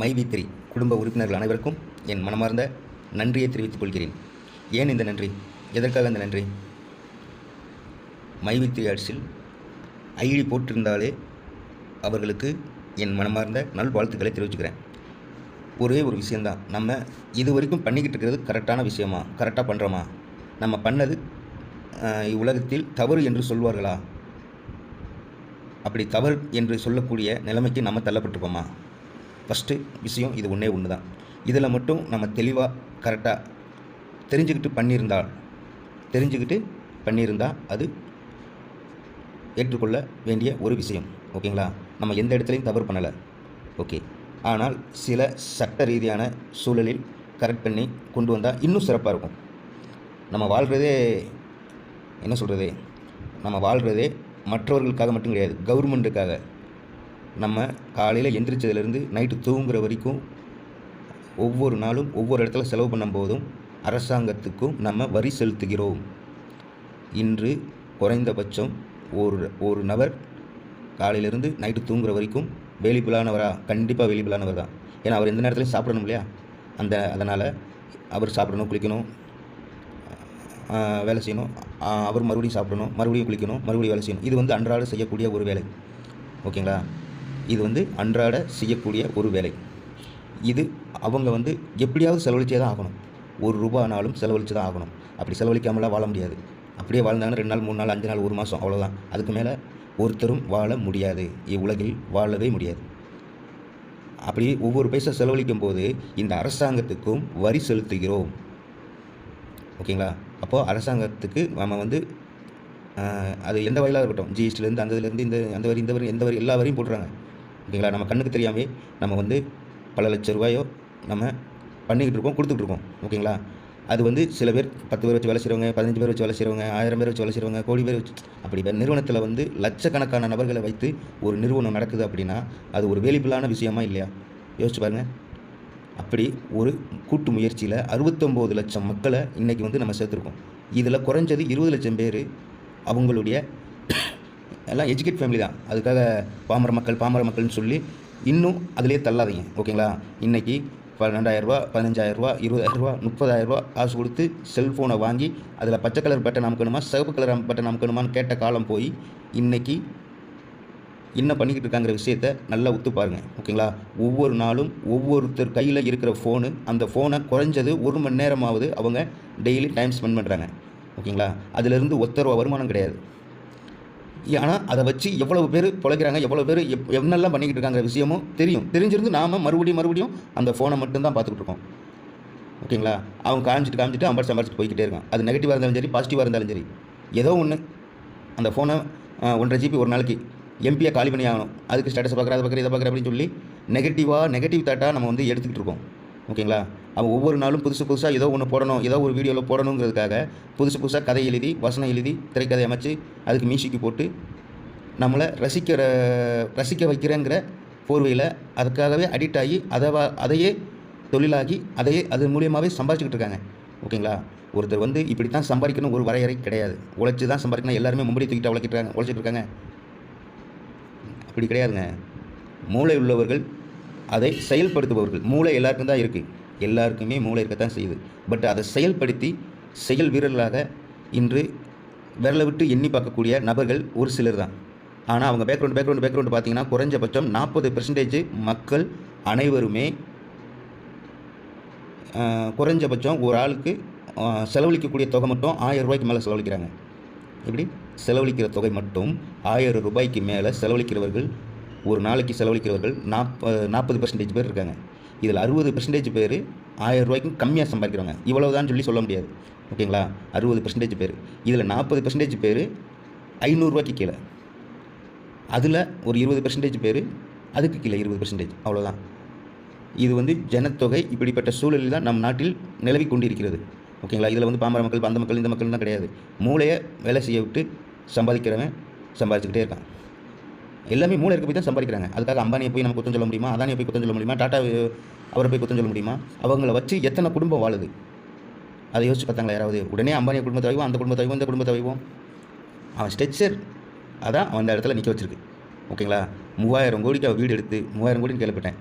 மைவி3 குடும்ப உறுப்பினர்கள் அனைவருக்கும் என் மனமார்ந்த நன்றியை தெரிவித்துக் கொள்கிறேன். ஏன் இந்த நன்றி, எதற்காக இந்த நன்றி? மைவி3 ஆட்ஸில் ஐடி போட்டிருந்தாலே அவர்களுக்கு என் மனமார்ந்த நல்வாழ்த்துக்களை தெரிவிச்சுக்கிறேன். ஒரே ஒரு விஷயந்தான், நம்ம இது வரைக்கும் பண்ணிக்கிட்டு இருக்கிறது கரெக்டான விஷயமா, கரெக்டாக பண்ணுறோமா, நம்ம பண்ணது இவ்வுலகத்தில் தவறு என்று சொல்வார்களா, அப்படி தவறு என்று சொல்லக்கூடிய நிலைமைக்கு நம்ம தள்ளப்பட்டிருப்போமா? ஃபஸ்ட்டு விஷயம் இது ஒன்று தான். இதில் மட்டும் நம்ம தெளிவாக கரெக்டாக தெரிஞ்சுக்கிட்டு பண்ணியிருந்தால் அது ஏற்றுக்கொள்ள வேண்டிய ஒரு விஷயம். ஓகேங்களா? நம்ம எந்த இடத்துலையும் தவறு பண்ணலை. ஓகே. ஆனால் சில சட்ட ரீதியான சூழலில் கரெக்ட் பண்ணி கொண்டு வந்தால் இன்னும் சிறப்பாக இருக்கும். நம்ம வாழ்கிறதே என்ன சொல்கிறது, நம்ம வாழ்கிறதே மற்றவர்களுக்காக மட்டும் கிடையாது, கவர்மெண்ட்டுக்காக. நம்ம காலையில் எந்திரிச்சதுலேருந்து நைட்டு தூங்குற வரைக்கும் ஒவ்வொரு நாளும் ஒவ்வொரு இடத்துல செலவு பண்ணும் போதும் அரசாங்கத்துக்கும் நம்ம வரி செலுத்துகிறோம். இன்று குறைந்தபட்சம் ஒரு நபர் காலையிலேருந்து நைட்டு தூங்குற வரைக்கும் வேலிபிளானவரா? கண்டிப்பாக வேலிபிளானவர் தான். ஏன்னா அவர் எந்த நேரத்துலையும் சாப்பிடணும் இல்லையா? அதனால் அவர் சாப்பிடணும், குளிக்கணும், வேலை செய்யணும், அவர் மறுபடியும் சாப்பிடணும், மறுபடியும் குளிக்கணும், மறுபடியும் வேலை செய்யணும். இது அன்றாட செய்யக்கூடிய ஒரு வேலை. ஓகேங்களா? இது அன்றாட செய்யக்கூடிய ஒரு வேலை. இது அவங்க எப்படியாவது செலவழிச்சே தான் ஆகணும். ₹1 செலவழித்து தான் ஆகணும். அப்படி செலவழிக்காமலாம் வாழ முடியாது. அப்படியே வாழ்ந்தாங்கன்னா 2 நாள் 3 நாள் 5 நாள் 1 மாதம், அவ்வளோதான். அதுக்கு மேலே ஒருத்தரும் வாழ முடியாது, இவ்வுலகில் வாழவே முடியாது. அப்படி ஒவ்வொரு பைசா செலவழிக்கும் போது இந்த அரசாங்கத்துக்கும் வரி செலுத்துகிறோம். ஓகேங்களா? அப்போது அரசாங்கத்துக்கு நம்ம அது எந்த வகையிலாக இருக்கட்டும், ஜிஎஸ்டிலேருந்து அந்த இதுலேருந்து அந்த வரி இந்த வரி எந்த வரி எல்லா வரியும் போடுறாங்க. ஓகேங்களா? நம்ம கண்ணுக்கு தெரியாமே நம்ம பல லட்ச ரூபாயோ நம்ம பண்ணிக்கிட்டு இருக்கோம், கொடுத்துக்கிட்டு இருக்கோம். ஓகேங்களா? அது சில பேர் 10 பேர் வச்சு வேலை செய்கிறவங்க, 15 பேர் வச்சு வேலை செய்கிறவங்க, 1000 பேர் வச்சு வேலை செய்கிறவங்க, கோடி பேர் வச்சு, அப்படி நிறுவனத்தில் லட்சக்கணக்கான நபர்களை வைத்து ஒரு நிறுவனம் நடக்குது அப்படின்னா அது ஒரு வேலிபிளான விஷயமா இல்லையா? யோசிச்சு பாருங்கள். அப்படி ஒரு கூட்டு முயற்சியில் 69 லட்சம் மக்களை இன்றைக்கி நம்ம சேர்த்துருக்கோம். இதில் குறைஞ்சது 20 லட்சம் பேர் அவங்களுடைய எல்லாம் எஜுகேட் ஃபேமிலி தான். அதுக்காக பாமர மக்கள்னு சொல்லி இன்னும் அதிலே தள்ளாதீங்க. ஓகேங்களா? இன்றைக்கி 12,000 15,000 20,000 30,000 காசு கொடுத்து செல்ஃபோனை வாங்கி அதில் பச்சை கலர் பட்டன் அமுக்கணுமா, சிவப்பு கலர் பட்டன் அமுக்கணுமான்னு கேட்ட காலம் போய் இன்றைக்கி என்ன பண்ணிக்கிட்டு இருக்காங்கிற விஷயத்தை நல்லா ஒத்து பாருங்கள். ஓகேங்களா? ஒவ்வொரு நாளும் ஒவ்வொருத்தர் கையில் இருக்கிற ஃபோனு, அந்த ஃபோனை குறைஞ்சது 1 மணி நேரமாவது அவங்க டெய்லி டைம் ஸ்பெண்ட் பண்ணுறாங்க. ஓகேங்களா? அதிலிருந்து ₹1 வருமானம் கிடையாது. ஆனால் அதை வச்சு எவ்வளவு பேர் பிழைக்கிறாங்க, எவ்வளோ பேர் என்னெல்லாம் பண்ணிக்கிட்டு இருக்காங்கிற விஷயமும் தெரிஞ்சிருந்து நாம் மறுபடியும் அந்த ஃபோனை மட்டும்தான் பார்த்துக்கிட்டு இருக்கோம். ஓகேங்களா? அவங்க காமிச்சிட்டு சம்பாரிச்சிட்டு போய்கிட்டே இருக்கான். அது நெகட்டிவாக இருந்தாலும் சரி, பாசிட்டிவாக இருந்தாலும் சரி, ஏதோ ஒன்று அந்த ஃபோனை 1.5 GB ஒரு நாளைக்கு எம்பியை காலி பண்ணி ஆகணும். அதுக்கு ஸ்டேட்டஸ் பார்க்குற, அதை பார்க்குற, இதை பார்க்குற அப்படின்னு சொல்லி நெகட்டிவ் தாட்டாக நம்ம எடுத்துக்கிட்டு இருக்கோம். ஓகேங்களா? அவன் ஒவ்வொரு நாளும் புதுசாக ஏதோ ஒன்று போடணும், ஏதோ ஒரு வீடியோவில் போடணுங்கிறதுக்காக புதுசாக கதை எழுதி, வசனம் எழுதி, திரைக்கதை அமைச்சு, அதுக்கு மியூசிக்கு போட்டு நம்மளை ரசிக்க வைக்கிறேங்கிற போர்வையில் அதுக்காகவே அடிக்ட் ஆகி அதையே தொழிலாகி அது மூலியமாகவே சம்பாதிச்சிக்கிட்டு இருக்காங்க. ஓகேங்களா? ஒருத்தர் இப்படி தான் சம்பாதிக்கணும் ஒரு வரையறை கிடையாது. உழைச்சி தான் சம்பாதிக்கணும். எல்லாருமே மும்படி தூக்கிட்டு உழைச்சிட்டு இருக்காங்க. அப்படி கிடையாதுங்க. மூளை உள்ளவர்கள் அதை செயல்படுத்துபவர்கள். மூளை எல்லாருக்கும் தான் இருக்குது, எல்லாருக்குமே மூளை இருக்கத்தான் செய்யுது. பட் அதை செயல்படுத்தி செயல் வீரர்களாக இன்று விரலை விட்டு எண்ணி பார்க்கக்கூடிய நபர்கள் ஒரு சிலர் தான். ஆனால் அவங்க பேக்ரவுண்டு பார்த்தீங்கன்னா குறைஞ்சபட்சம் 40% மக்கள் அனைவருமே குறைஞ்சபட்சம் ஒரு ஆளுக்கு செலவழிக்கக்கூடிய தொகை மட்டும் ₹1000 மேலே செலவழிக்கிறாங்க. இப்படி செலவழிக்கிற தொகை மட்டும் ₹1000 மேலே செலவழிக்கிறவர்கள், ஒரு நாளைக்கு செலவழிக்கிறவர்கள் 40% பேர் இருக்காங்க. இதில் 60% பேர் ₹1000 கம்மியாக சம்பாதிக்கிறவங்க. இவ்வளவுதான் சொல்ல முடியாது. ஓகேங்களா? 60% பேர். இதில் 40% பேர் ₹500 கீழே. அதில் ஒரு 20% பேர் அதுக்கு கீழே 20%. அவ்வளோதான். இது ஜனத்தொகை இப்படிப்பட்ட சூழலில் தான் நம் நாட்டில் நிலவி கொண்டிருக்கிறது. ஓகேங்களா? இதில் பாமர மக்கள், அந்த மக்கள், இந்த மக்கள் தான் கிடையாது. மூளையை வேலை செய்ய விட்டு சம்பாதிக்கிறவன் சம்பாதிச்சுக்கிட்டே இருக்கான். எல்லாமே மூளை இருக்க போய் தான் சம்பாதிக்கிறாங்க. அதுக்காக அம்பானியை போய் நம்ம குத்தம் சொல்ல முடியுமா? அதானியை போய் குத்தம் சொல்ல முடியுமா? டாட்டா அவரை போய் குத்தம் சொல்ல முடியுமா? அவங்கள வச்சு எத்தனை குடும்பம் வாழுது அதை யோசிச்சு பார்த்தாங்களா யாராவது? உடனே அம்பானியை குடும்பத்தை வைவோம், அந்த குடும்பத்தை வைவோம், இந்த குடும்பத்தை வைவோம். அவன் ஸ்ட்ரெச்சர் அதான் அந்த இடத்துல நிற்க வச்சிருக்கு. ஓகேங்களா? 3000 கோடிக்கு அவள் வீடு எடுத்து 3000 கோடின்னு கேள்விப்பட்டேன்.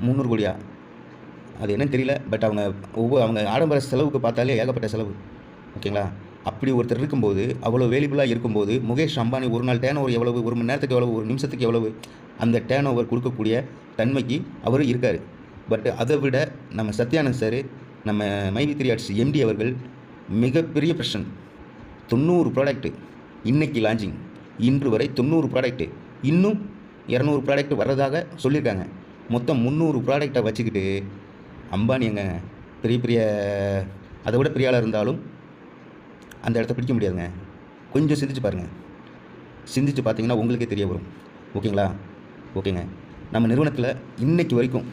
300 கோடியா? அது என்னன்னு தெரியல. பட் அவங்க ஆடம்பர செலவுக்கு பார்த்தாலே ஏகப்பட்ட செலவு. ஓகேங்களா? அப்படி ஒருத்தர் இருக்கும்போது, அவ்வளோ வேலியபிளா இருக்கும்போது, முகேஷ் அம்பானி ஒரு நாள் டர்ன் ஓவர் எவ்வளவு? 1 மணி நேரத்துக்கு எவ்வளவு? 1 நிமிஷத்துக்கு எவ்வளவு? அந்த டர்ன் ஓவர் கொடுக்கக்கூடிய தன்மைக்கு அவர் இருக்கார். பட் அதை விட நம்ம சத்யானந்த் சார், நம்ம மைவி3 ஆர்ட்ஸ் எம்டி அவர்கள் மிகப்பெரிய பிரஷன். 90 ப்ராடக்ட்டு இன்னைக்கு லான்ச்சிங். இன்று வரை 90 ப்ராடக்ட்டு. இன்னும் 200 ப்ராடக்ட் வர்றதாக சொல்லியிருக்காங்க. மொத்தம் 300 ப்ராடக்டை வச்சுக்கிட்டு அம்பானி எங்க பெரிய பெரிய அதை விட பெரிய ஆளாக இருந்தாலும் அந்த இடத்த பிடிக்க முடியாதுங்க. கொஞ்சம் சிந்திச்சு பாருங்கள். சிந்திச்சு பார்த்தீங்கன்னா உங்களுக்கே தெரிய வரும். ஓகேங்களா? ஓகேங்க. நம்ம நிறுவனத்தில் இன்றைக்கி வரைக்கும்,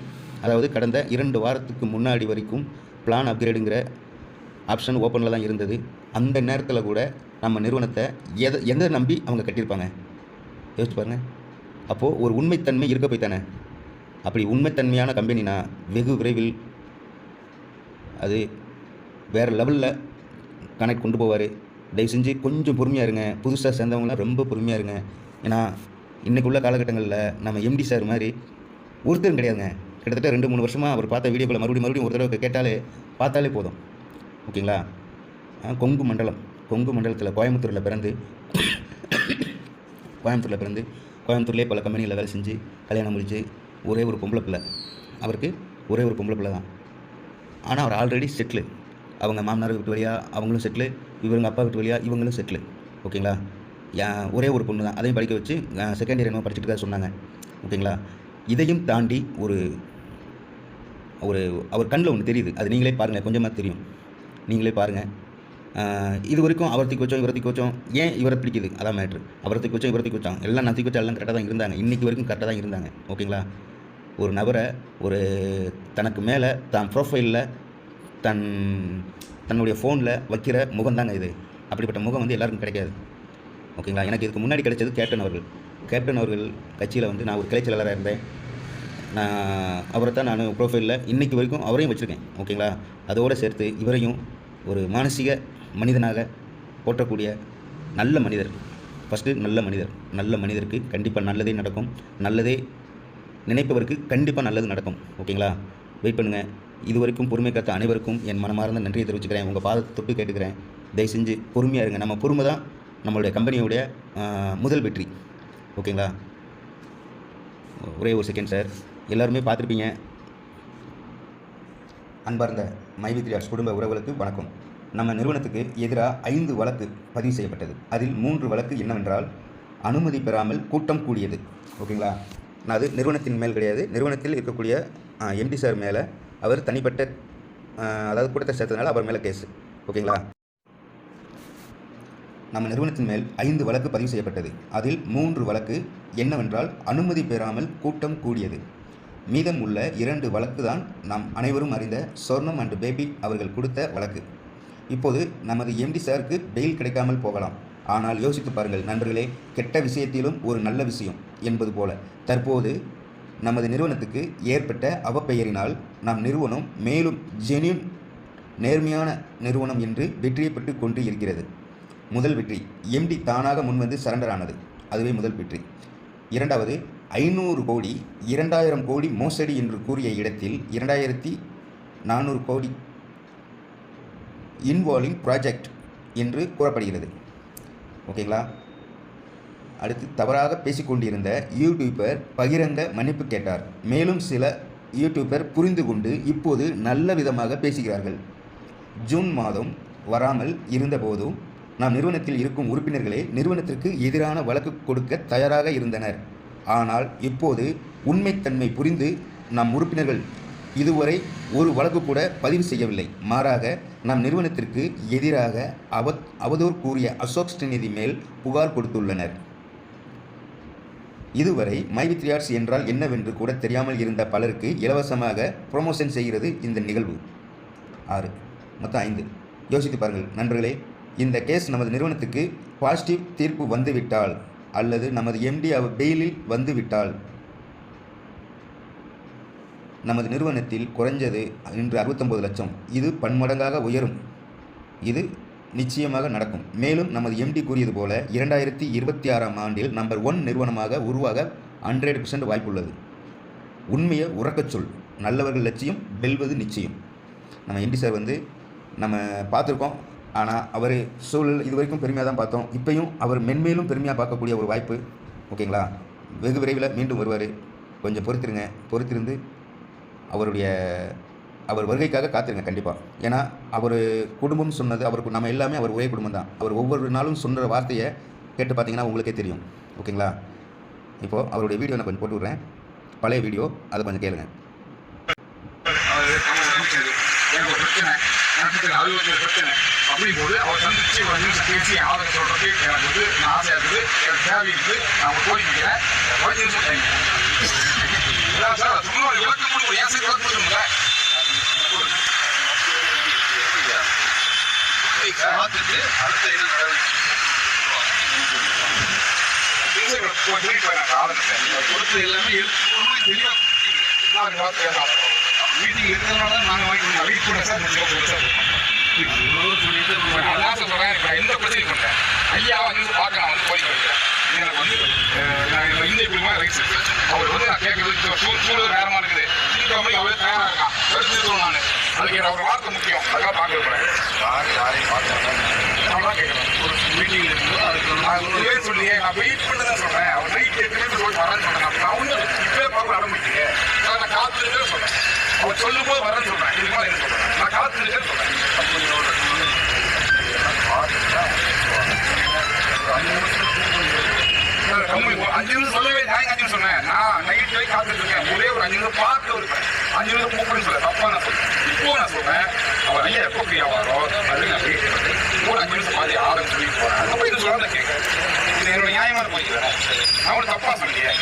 அதாவது கடந்த 2 வாரத்துக்கு முன்னாடி வரைக்கும் பிளான் அப்கிரேடுங்கிற ஆப்ஷன் ஓப்பனில் தான் இருந்தது. அந்த நேரத்தில் கூட நம்ம நிறுவனத்தை எதை நம்பி அவங்க கட்டியிருப்பாங்க? யோசிச்சு பாருங்கள். அப்போது ஒரு உண்மைத்தன்மை இருக்க போய் தானே. அப்படி உண்மைத்தன்மையான கம்பெனினா வெகு விரைவில் அது வேறு லெவலில் கனெக்ட் கொண்டு போவார். தயவு செஞ்சு கொஞ்சம் பொறுமையாக இருங்க. புதுசாக சேர்ந்தவங்களாம் ரொம்ப பொறுமையாக இருங்க. ஏன்னா இன்றைக்கு உள்ள காலகட்டங்களில் நம்ம எம்டி சார் மாதிரி ஒருத்தரும் கிடையாதுங்க. கிட்டத்தட்ட 2-3 வருஷமாக அவர் பார்த்த வீடியோக்களை மறுபடியும் ஒரு தடவை பார்த்தாலே போதும். ஓகேங்களா? கொங்கு மண்டலத்தில் கோயம்புத்தூரில் பிறந்து கோயம்புத்தூர்லேயே பல கம்பெனிகளில் வேலை செஞ்சு கல்யாணம் முடிச்சு ஒரே ஒரு பொம்பளை பிள்ளை. அவருக்கு ஒரே ஒரு பொம்பளை பிள்ளை தான். ஆனால் அவர் ஆல்ரெடி செட்டில். அவங்க மாமனார் வீட்டு வழியாக அவங்களும் செட்டில், இவங்க அப்பா வீட்டு வழியாக இவங்களும் செட்டில். ஓகேங்களா? ஒரே ஒரு பொண்ணு தான். அதையும் படிக்க வச்சு செகண்ட் இயர் என்னமோ படிச்சுட்டு தான் சொன்னாங்க. ஓகேங்களா? இதையும் தாண்டி ஒரு அவர் கண்ணில் ஒன்று தெரியுது. அது நீங்களே பாருங்கள். கொஞ்சமாக தெரியும். நீங்களே பாருங்கள். இது வரைக்கும் அவர் தூக்கி வச்சோம். ஏன் இவரை பிடிக்குது? அதான் மேட்ரு. அவரை தூக்கி வச்சோம். எல்லாம் நான் தூக்கி வச்சா எல்லாம் கரெக்டாக தான் இருந்தாங்க. இன்றைக்கி வரைக்கும் கரெக்டாக தான் இருந்தாங்க. ஓகேங்களா? ஒரு நபரை தனக்கு மேலே தான் ப்ரொஃபைலில் தன்னுடைய ஃபோனில் வைக்கிற முகம் தாங்க இது. அப்படிப்பட்ட முகம் எல்லாருக்கும் கிடைக்காது. ஓகேங்களா? எனக்கு இதுக்கு முன்னாடி கிடைச்சது கேப்டன் அவர்கள் கட்சியில் நான் ஒரு கிளை செயலாளராக இருந்தேன். அவரை தான் நான் ப்ரொஃபைலில் இன்றைக்கி வரைக்கும் அவரையும் வச்சுருக்கேன். ஓகேங்களா? அதோடு சேர்த்து இவரையும் ஒரு மானசீக மனிதனாக போற்றக்கூடிய நல்ல மனிதர். ஃபஸ்ட்டு நல்ல மனிதருக்கு கண்டிப்பாக நல்லதே நடக்கும். நல்லதே நினைப்பவருக்கு கண்டிப்பாக நல்லது நடக்கும். ஓகேங்களா? வெயிட் பண்ணுங்கள். இது வரைக்கும் பொறுமை காத்த அனைவருக்கும் என் மனமார்ந்த நன்றியை தெரிவிச்சுக்கிறேன். உங்கள் பாதத்தை தொட்டு கேட்டுக்கிறேன். தயவு செஞ்சு பொறுமையாக இருங்க. நம்ம பொறுமை தான் நம்மளுடைய கம்பெனியோடைய முதல் வெற்றி. ஓகேங்களா? ஒரே ஒரு செகண்ட் சார். எல்லாருமே பார்த்துருப்பீங்க. அன்பார்ந்த மைவி3 ஆர்ட்ஸ் குடும்ப உறவுகளுக்கு வணக்கம். நம்ம நிறுவனத்துக்கு எதிராக 5 வழக்கு பதிவு செய்யப்பட்டது. அதில் 3 வழக்கு என்னவென்றால் அனுமதி பெறாமல் கூட்டம் கூடியது. ஓகேங்களா? நான் அது நிறுவனத்தின் மேல் கிடையாது. நிறுவனத்தில் இருக்கக்கூடிய எம்டி சார் மேலே அவர் தனிப்பட்ட அதாவது கூட்டத்தை சேர்த்ததுனால அவர் மேலே கேஸு. ஓகேங்களா? நம்ம நிறுவனத்தின் மேல் 5 வழக்கு பதிவு செய்யப்பட்டது. அதில் 3 வழக்கு என்னவென்றால் அனுமதி பெறாமல் கூட்டம் கூடியது. மீதம் உள்ள 2 வழக்கு தான் நாம் அனைவரும் அறிந்த சொர்ணம் அண்ட் பேபி அவர்கள் கொடுத்த வழக்கு. இப்போது நமது எம்டி சாருக்கு பெயில் கிடைக்காமல் போகலாம். ஆனால் யோசித்து பாருங்கள் நண்பர்களே, கெட்ட விஷயத்திலும் ஒரு நல்ல விஷயம் என்பது போல தற்போது நமது நிறுவனத்துக்கு ஏற்பட்ட அவப்பெயரினால் நம் நிறுவனம் மேலும் ஜென்யூன் நேர்மையான நிறுவனம் என்று வெற்றியை பெற்று கொண்டு இருக்கிறது. முதல் வெற்றி, எம்டி தானாக முன்வந்து சரண்டர் ஆனது. அதுவே முதல் வெற்றி. இரண்டாவது, 500 கோடி 2000 கோடி மோசடி என்று கூறிய இடத்தில் 2400 கோடி இன்வால்விங் ப்ராஜெக்ட் என்று கூறப்படுகிறது. ஓகேங்களா? அடுத்து, தவறாக பேசிக்கொண்டிருந்த யூடியூபர் பகிரங்க மன்னிப்பு கேட்டார். மேலும் சில யூடியூபர் புரிந்து கொண்டு இப்போது நல்ல விதமாக பேசுகிறார்கள். ஜூன் மாதம் வராமல் இருந்தபோதும் நாம் நிறுவனத்தில் இருக்கும் உறுப்பினர்களே நிறுவனத்திற்கு எதிரான வழக்கு கொடுக்க தயாராக இருந்தனர். ஆனால் இப்போது உண்மைத்தன்மை புரிந்து நம் உறுப்பினர்கள் இதுவரை ஒரு வழக்கு கூட பதிவு செய்யவில்லை. மாறாக நம் நிறுவனத்திற்கு எதிராக அவதூறு கூறிய அசோக் ஸ்ரீநிதி மேல் புகார் கொடுத்துள்ளனர். இதுவரை மைவி3 ஆர்ட்ஸ் என்றால் என்னவென்று கூட தெரியாமல் இருந்த பலருக்கு இலவசமாக ப்ரொமோஷன் செய்கிறது இந்த நிகழ்வு. 6 மொத்தம் 5. யோசித்து பாருங்கள் நண்பர்களே. இந்த கேஸ் நமது நிறுவனத்துக்கு பாசிட்டிவ் தீர்ப்பு வந்துவிட்டால் அல்லது நமது எம்டி பெயிலில் வந்துவிட்டால் நமது நிறுவனத்தில் குறைஞ்சது இன்று 69 லட்சம், இது பன்மடங்காக உயரும். இது நிச்சயமாக நடக்கும். மேலும் நமது எம்டி கூறியது போல 2026ஆம் ஆண்டில் நம்பர் 1 நிறுவனமாக உருவாக 100% வாய்ப்புள்ளது. உண்மையை உறக்கச் சொல். நல்லவர்கள் லட்சியம் வெல்வது நிச்சயம். நம்ம எம்டி சார் வந்து நம்ம பார்த்துருக்கோம். ஆனால் அவர் சூழல் இது வரைக்கும் பெருமையாக தான் பார்த்தோம். இப்போயும் அவர் மென்மேலும் பெருமையாக பார்க்கக்கூடிய ஒரு வாய்ப்பு. ஓகேங்களா? வெகு விரைவில் மீண்டும் வருவார். கொஞ்சம் பொறுத்திருங்க. பொறுத்திருந்து அவர் வருகைக்காக காத்திருங்க கண்டிப்பாக. ஏன்னா அவர் குடும்பம் சொன்னது, அவருக்கு நம்ம எல்லாமே அவர் ஒரே குடும்பம் தான். அவர் ஒவ்வொரு நாளும் சொன்ன வார்த்தையை கேட்டு பார்த்தீங்கன்னா உங்களுக்கே தெரியும். ஓகேங்களா? இப்போது அவருடைய வீடியோ நான் கொஞ்சம் போட்டு விட்றேன். பழைய வீடியோ, அதை கொஞ்சம் கேளுங்க. அப்படிங்கும்போது அவர் சந்திச்சு ஒரு நிமிஷம் பேசி ஆதரவு சொல்றது எனக்கு வந்து நான் ஆசையாக இருக்குது, எனக்கு தேவை இருக்குது. நான் கோரிக்கிறேன், ஒரு நிமிஷம் டைம் சார். சும்மா ஒரு விளக்கம் கொடுக்கும், ஏன் சார் விளக்கம் கொடுக்குங்க பார்த்துட்டு அடுத்த என்ன கொடுத்து எல்லாமே தெளிவாக மீட்டிங் இருக்கிறதுனால நாங்கள் வாங்கிக்கணும். வீட்டு கூட சார் அதான் சொல்கிறேன். இப்போ எந்த பிரச்சனையும் பண்ணுறேன் ஐயா வந்து பார்க்க நான் வந்து கோரிக்கை வைக்கிறேன். எனக்கு வந்து இந்திய குழுமா ரைட்ஸ் இருக்குது. அவர் வந்து நான் கேட்கறது சூழல் நேரமாக இருக்குது. சீக்கிரமே அவ்வளோ தயாராக இருக்கான். எடுத்துருக்கோம் நான். அதுக்கு அவர் வார்த்தை முக்கியம். அதுக்காக பார்க்க போகிறேன். யாரையும் பார்க்க அவ்வளோதான் கேட்குறேன். ஒரு மீட்டிங் இருக்கும்போது அதுக்கு நான் சொல்லியே நான் வெயிட் பண்ணி தான் சொல்கிறேன். அவர் நைட் 8 மணிக்கு சொல்லி வரேன்னு சொல்கிறேன். நான் ஒன்று இப்போயே பார்க்க ஆரம்பிச்சிங்க. நான் காத்துருக்கேன்னு சொல்கிறேன். அவர் சொல்லும் போது வரேன்னு சொல்கிறேன். இதுக்கு மேலே என்ன சொல்கிறேன்? நான் காத்துருக்கேன்னு சொல்கிறேன். 5 நிமிஷம் சொல்லவே நான் 5 நிமிஷம் சொன்னேன். நான் நைட் வரைக்கும் காத்துருக்கேன். ஒரே ஒரு 5 நிமிஷம் பார்க்க இருப்பேன். 5 நிமிஷம் மூக்கணும்னு சொல்ல தப்பா நான் சொல்றேன். இப்போ நான் சொல்றேன் அவர் ஐயா எப்போ ஃப்ரீ ஆவாரோ அது நான் வெயிட் பண்ணி ஒரு 5 நிமிஷம் மாதிரி ஆரம்பிச்சு சொல்லிட்டு போறேன். அதுக்கப்புறம் இது சொல்லாத கேட்கறேன். இது என்னோட நியாயமான போய்க்கிறேன். நான் ஒரு தப்பா சொல்லியே.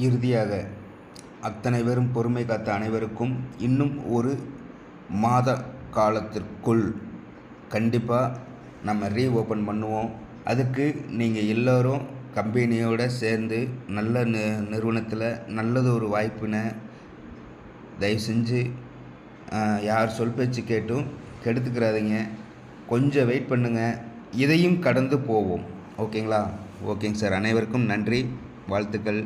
இறுதியாக அத்தனை பேரும் பொறுமை காத்த அனைவருக்கும் இன்னும் ஒரு மாத காலத்திற்குள் கண்டிப்பாக நம்ம ரீஓப்பன் பண்ணுவோம். அதுக்கு நீங்கள் எல்லோரும் கம்பெனியோடு சேர்ந்து நல்ல நிறுவனத்தில் நல்லது ஒரு வாய்ப்பினை தயவு செஞ்சு யார் சொல் பேச்சு கேட்டும் கெடுத்துக்கிறாதீங்க. கொஞ்சம் வெயிட் பண்ணுங்கள். இதையும் கடந்து போவோம். ஓகேங்களா? ஓகேங்க சார். அனைவருக்கும் நன்றி, வாழ்த்துக்கள்.